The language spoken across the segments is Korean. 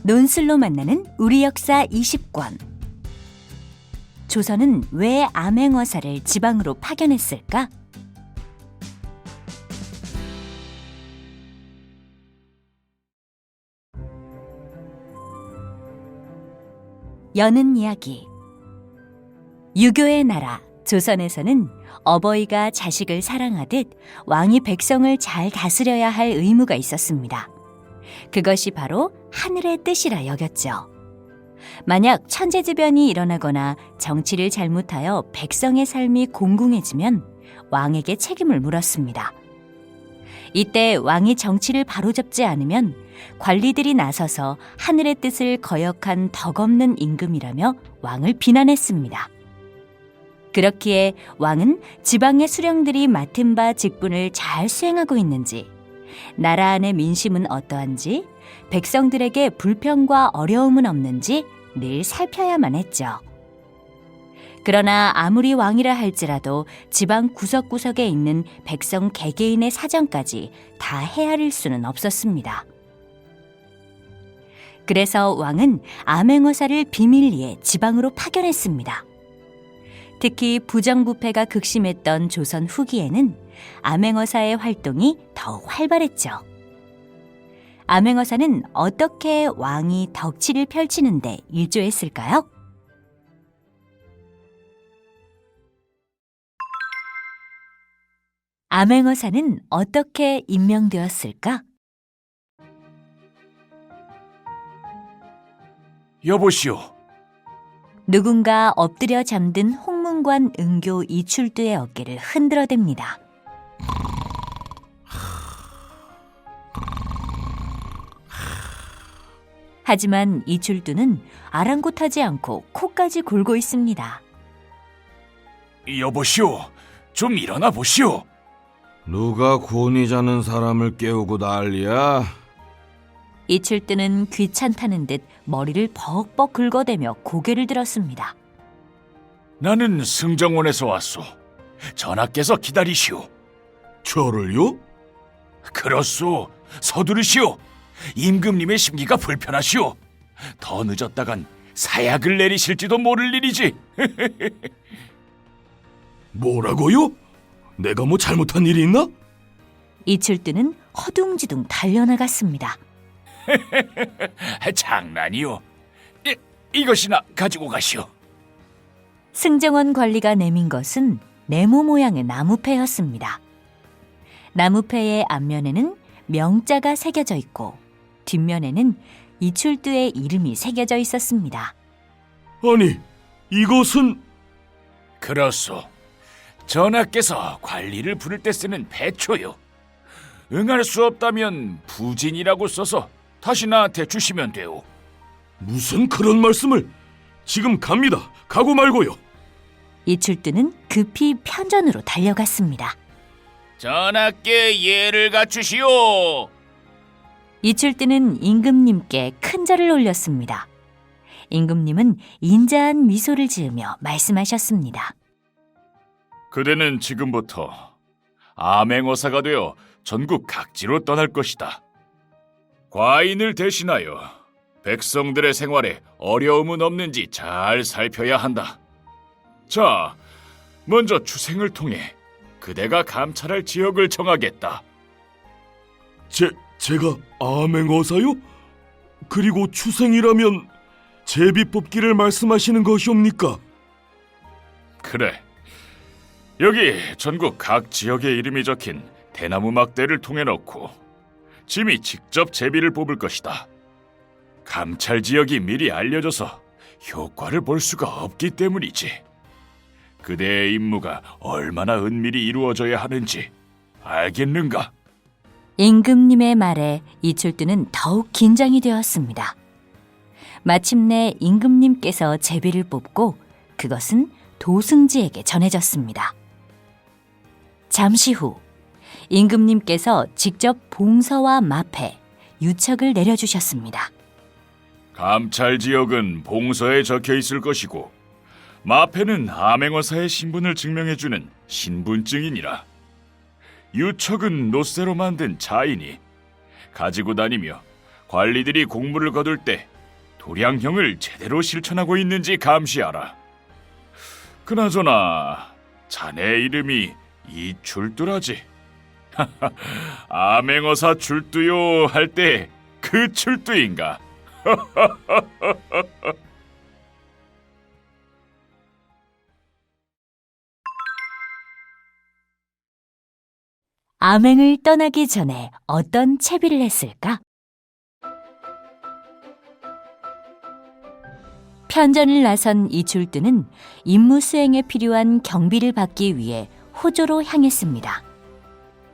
논술로 만나는 우리 역사 20권. 조선은 왜 암행어사를 지방으로 파견했을까? 여는 이야기. 유교의 나라 조선에서는 어버이가 자식을 사랑하듯 왕이 백성을 잘 다스려야 할 의무가 있었습니다. 그것이 바로 하늘의 뜻이라 여겼죠. 만약 천재지변이 일어나거나 정치를 잘못하여 백성의 삶이 공공해지면 왕에게 책임을 물었습니다. 이때 왕이 정치를 바로잡지 않으면 관리들이 나서서 하늘의 뜻을 거역한 덕없는 임금이라며 왕을 비난했습니다. 그렇기에 왕은 지방의 수령들이 맡은 바 직분을 잘 수행하고 있는지, 나라 안의 민심은 어떠한지, 백성들에게 불평과 어려움은 없는지 늘 살펴야만 했죠. 그러나 아무리 왕이라 할지라도 지방 구석구석에 있는 백성 개개인의 사정까지 다 헤아릴 수는 없었습니다. 그래서 왕은 암행어사를 비밀리에 지방으로 파견했습니다. 특히 부정부패가 극심했던 조선 후기에는 암행어사의 활동이 더욱 활발했죠. 암행어사는 어떻게 왕이 덕치를 펼치는데 일조했을까요? 암행어사는 어떻게 임명되었을까? 여보시오. 누군가 엎드려 잠든 홍문관 은교 이출두의 어깨를 흔들어댑니다. 하지만 이출두는 아랑곳하지 않고 코까지 골고 있습니다. 여보시오, 좀 일어나 보시오. 누가 곤히 자는 사람을 깨우고 난리야? 이출두는 귀찮다는 듯 머리를 벅벅 긁어대며 고개를 들었습니다. 나는 승정원에서 왔소. 전하께서 기다리시오. 저를요? 그렇소. 서두르시오. 임금님의 심기가 불편하시오. 더 늦었다간 사약을 내리실지도 모를 일이지. 뭐라고요? 내가 뭐 잘못한 일이 있나? 이출두는 허둥지둥 달려나갔습니다. 장난이요. 이것이나 가지고 가시오. 승정원 관리가 내민 것은 네모 모양의 나무패였습니다. 나무패의 앞면에는 명자가 새겨져 있고 뒷면에는 이출두의 이름이 새겨져 있었습니다. 아니, 이것은... 그렇소. 전하께서 관리를 부를 때 쓰는 배초요. 응할 수 없다면 부진이라고 써서 다시 나한테 주시면 돼요. 무슨 그런 말씀을... 지금 갑니다. 가고 말고요. 이출두는 급히 편전으로 달려갔습니다. 전하께 예를 갖추시오. 이출두는 임금님께 큰 절을 올렸습니다. 임금님은 인자한 미소를 지으며 말씀하셨습니다. 그대는 지금부터 암행어사가 되어 전국 각지로 떠날 것이다. 과인을 대신하여 백성들의 생활에 어려움은 없는지 잘 살펴야 한다. 자, 먼저 추생을 통해 그대가 감찰할 지역을 정하겠다. 제가 암행어사요? 그리고 추생이라면 제비뽑기를 말씀하시는 것이옵니까? 그래. 여기 전국 각 지역의 이름이 적힌 대나무 막대를 통해 넣고 짐이 직접 제비를 뽑을 것이다. 감찰 지역이 미리 알려져서 효과를 볼 수가 없기 때문이지. 그대의 임무가 얼마나 은밀히 이루어져야 하는지 알겠는가? 임금님의 말에 이출두는 더욱 긴장이 되었습니다. 마침내 임금님께서 제비를 뽑고 그것은 도승지에게 전해졌습니다. 잠시 후 임금님께서 직접 봉서와 마패, 유척을 내려주셨습니다. 감찰 지역은 봉서에 적혀 있을 것이고 마패는 암행어사의 신분을 증명해주는 신분증이니라. 유척은 노쇠로 만든 자인이 가지고 다니며 관리들이 공무를 거둘 때 효량형을 제대로 실천하고 있는지 감시하라. 그나저나 자네 이름이 이출두라지. 암행어사 출두요 할 때 그 출두인가? 암행을 떠나기 전에 어떤 채비를 했을까? 편전을 나선 이출두는 임무 수행에 필요한 경비를 받기 위해 호조로 향했습니다.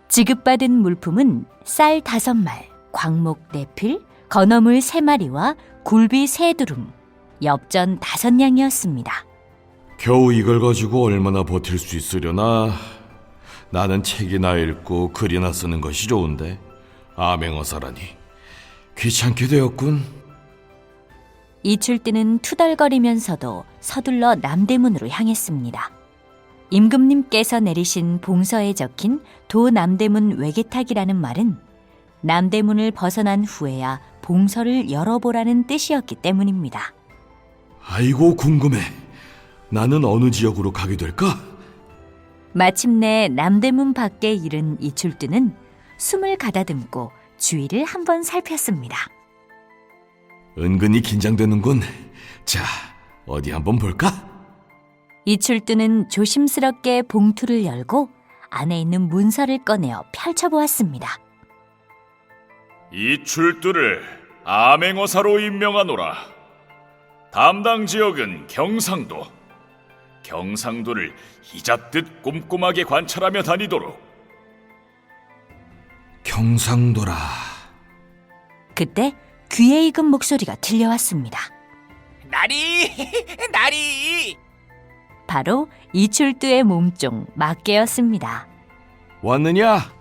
지급받은 물품은 쌀 5말, 광목 4필, 건어물 3마리와 굴비 3두름, 엽전 5냥이었습니다. 겨우 이걸 가지고 얼마나 버틸 수 있으려나. 나는 책이나 읽고 글이나 쓰는 것이 좋은데 암행어사라니 귀찮게 되었군. 이출두는 투덜거리면서도 서둘러 남대문으로 향했습니다. 임금님께서 내리신 봉서에 적힌 도남대문 외계탁이라는 말은 남대문을 벗어난 후에야 봉서를 열어보라는 뜻이었기 때문입니다. 아이고 궁금해. 나는 어느 지역으로 가게 될까? 마침내 남대문 밖에 이른 이출두는 숨을 가다듬고 주위를 한번 살폈습니다. 은근히 긴장되는군. 자, 어디 한번 볼까? 이출두는 조심스럽게 봉투를 열고 안에 있는 문서를 꺼내어 펼쳐보았습니다. 이출두를 암행어사로 임명하노라. 담당 지역은 경상도. 경상도를 휘잡듯 꼼꼼하게 관찰하며 다니도록. 경상도라. 그때 귀에 익은 목소리가 들려왔습니다. 나리! 나리! 바로 이출두의 몸종 막개였습니다. 왔느냐?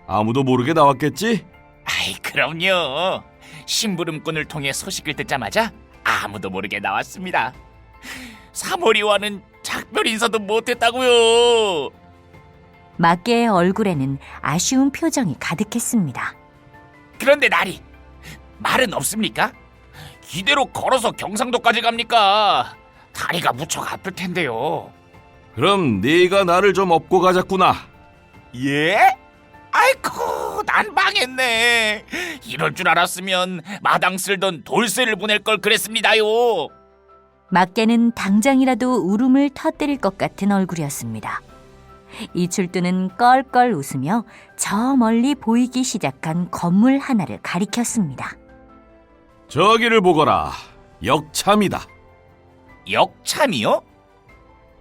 아무도 모르게 나왔겠지? 아이, 그럼요. 심부름꾼을 통해 소식을 듣자마자 아무도 모르게 나왔습니다. 사모리와는 작별 인사도 못했다고요. 막개의 얼굴에는 아쉬운 표정이 가득했습니다. 그런데 나리, 말은 없습니까? 이대로 걸어서 경상도까지 갑니까? 다리가 무척 아플 텐데요. 그럼 네가 나를 좀 업고 가자꾸나. 예? 아이쿠, 난 망했네. 이럴 줄 알았으면 마당 쓸던 돌쇠를 보낼 걸 그랬습니다요. 막개는 당장이라도 울음을 터뜨릴 것 같은 얼굴이었습니다. 이출두는 껄껄 웃으며 저 멀리 보이기 시작한 건물 하나를 가리켰습니다. 저기를 보거라. 역참이다. 역참이요?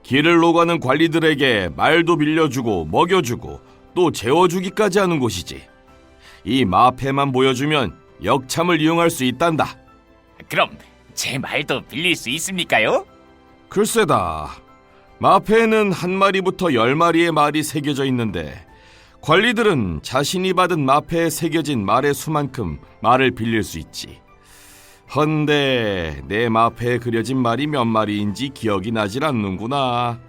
길을 오가는 관리들에게 말도 빌려주고 먹여주고 또 재워주기까지 하는 곳이지. 이 마패만 보여주면 역참을 이용할 수 있단다. 그럼 제 말도 빌릴 수 있습니까요? 글쎄다. 마패에는 한 마리부터 10마리의 말이 새겨져 있는데 관리들은 자신이 받은 마패에 새겨진 말의 수만큼 말을 빌릴 수 있지. 헌데 내 마패에 그려진 말이 몇 마리인지 기억이 나질 않는구나.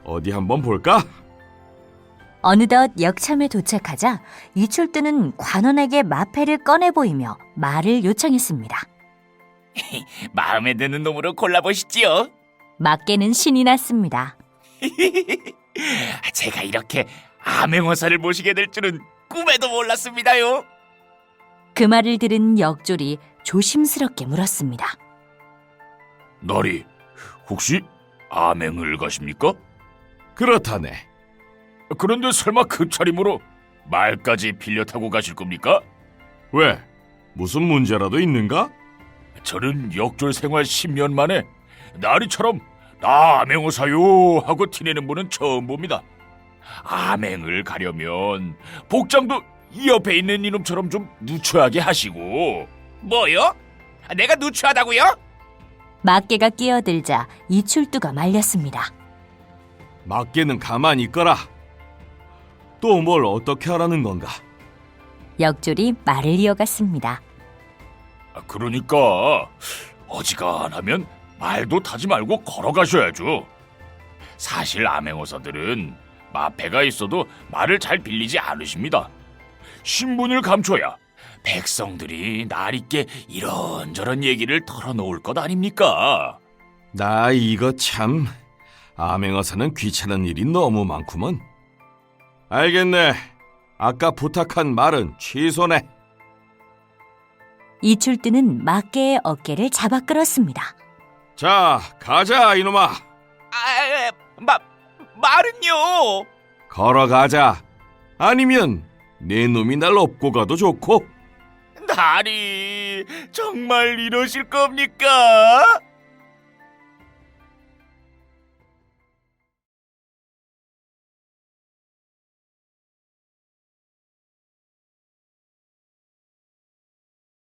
어디 한번 볼까? 어느덧 역참에 도착하자 이출두는 관원에게 마패를 꺼내 보이며 말을 요청했습니다. 마음에 드는 놈으로 골라보시지요. 막개는 신이 났습니다. 제가 이렇게 암행어사를 모시게 될 줄은 꿈에도 몰랐습니다요. 그 말을 들은 역졸이 조심스럽게 물었습니다. 나리, 혹시 암행을 가십니까? 그렇다네. 그런데 설마 그 차림으로 말까지 빌려 타고 가실 겁니까? 왜? 무슨 문제라도 있는가? 저는 역졸 생활 10년 만에 나리처럼 나 암행어사요 하고 티내는 분은 처음 봅니다. 암행을 가려면 복장도 이 옆에 있는 이놈처럼 좀 누추하게 하시고. 뭐요? 내가 누추하다고요? 막개가 끼어들자 이출두가 말렸습니다. 막개는 가만히 있거라. 또 뭘 어떻게 하라는 건가? 역졸이 말을 이어갔습니다. 그러니까 어지간하면 말도 타지 말고 걸어가셔야죠. 사실 암행어사들은 마패가 있어도 말을 잘 빌리지 않으십니다. 신분을 감춰야 백성들이 날있게 이런저런 얘기를 털어놓을 것 아닙니까? 나 이거 참 암행어사는 귀찮은 일이 너무 많구먼. 알겠네. 아까 부탁한 말은 취소네. 이출두는 막개의 어깨를 잡아 끌었습니다. 자, 가자 이놈아. 말은요? 걸어가자. 아니면 내 놈이 날 업고 가도 좋고. 날이 정말 이러실 겁니까?